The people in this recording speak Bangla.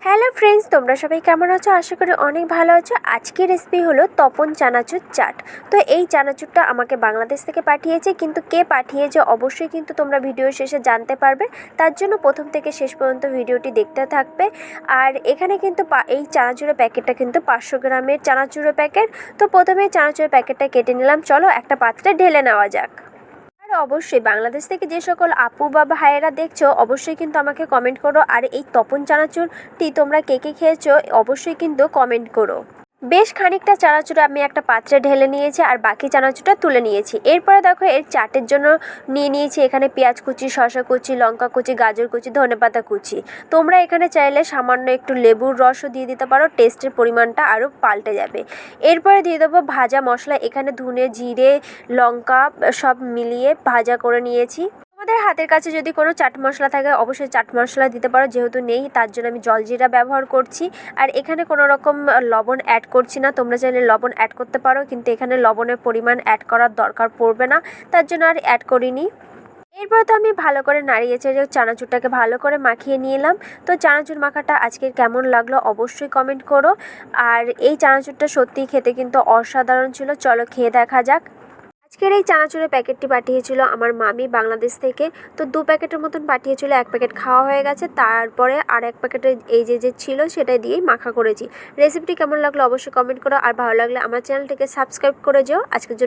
হ্যালো ফ্রেন্ডস, তোমরা সবাই কেমন আছো? আশা করি অনেক ভালো আছো। আজকের রেসিপি হলো তপন চানাচুর চাট। তো এই চানাচুরটা আমাকে বাংলাদেশ থেকে পাঠিয়েছে, কিন্তু কে পাঠিয়েছে অবশ্যই কিন্তু তোমরা ভিডিও শেষে জানতে পারবে। তার জন্য প্রথম থেকে শেষ পর্যন্ত ভিডিওটি দেখতে থাকবে। আর এখানে কিন্তু এই চানাচুরের প্যাকেটটা কিন্তু 500 গ্রামের চানাচুরের প্যাকেট। তো প্রথমে চানাচুরের প্যাকেটটা কেটে নিলাম। চলো একটা পাত্রে ঢেলে নেওয়া যাক। আর অবশ্যই বাংলাদেশ থেকে যে সকল আপু বা ভাইয়েরা দেখছো অবশ্যই কিন্তু আমাকে কমেন্ট করো। আর এই তপন চানাচুরটি তোমরা কে কে খেয়েছো অবশ্যই কিন্তু কমেন্ট করো। বেশ খানিকটা চানাচুর আমি একটা পাত্রে ঢেলে নিয়েছি আর বাকি চানাচুরটা তুলে নিয়েছি। এরপরে দেখো এর চাটের জন্য নিয়ে নিয়েছি এখানে পেঁয়াজ কুচি, শসা কুচি, লঙ্কা কুচি, গাজর কুচি, ধনেপাতা কুচি। তোমরা এখানে চাইলে সামান্য একটু লেবুর রসও দিয়ে দিতে পারো, টেস্টের পরিমাণটা আরও পাল্টে যাবে। এরপরে দিয়ে দেবো ভাজা মশলা। এখানে ধনে, জিরে, লঙ্কা সব মিলিয়ে ভাজা করে নিয়েছি। আমাদের হাতের কাছে যদি কোনো চাট মশলা থাকে অবশ্যই চাট মশলা দিতে পারো, যেহেতু নেই তার জন্য আমি জলজিরা ব্যবহার করছি। আর এখানে কোনো রকম লবণ অ্যাড করছি না। তোমরা চাইলে লবণ অ্যাড করতে পারো, কিন্তু এখানে লবণের পরিমাণ অ্যাড করার দরকার পড়বে না, তার জন্য আর অ্যাড করিনি। এরপর তো আমি ভালো করে নাড়িয়ে চেড়ে চানাচুরটাকে ভালো করে মাখিয়ে নিলাম। তো চানাচুর মাখাটা আজকের কেমন লাগলো অবশ্যই কমেন্ট করো। আর এই চানাচুরটা সত্যিই খেতে কিন্তু অসাধারণ ছিল। চলো খেয়ে দেখা যাক। আজকের এই চানাচুরের প্যাকেটটি পাঠিয়েছিল আমার মামি বাংলাদেশ থেকে। তো 2 প্যাকেটের মতন পাঠিয়েছিল, 1 প্যাকেট খাওয়া হয়ে গেছে। তারপরে আর 1 প্যাকেটে এই যে ছিল সেটা দিয়েই মাখা করেছি। রেসিপিটি কেমন লাগলো অবশ্যই কমেন্ট করো। আর ভালো লাগলে আমার চ্যানেলটিকে সাবস্ক্রাইব করে যেও। আজকের জন্য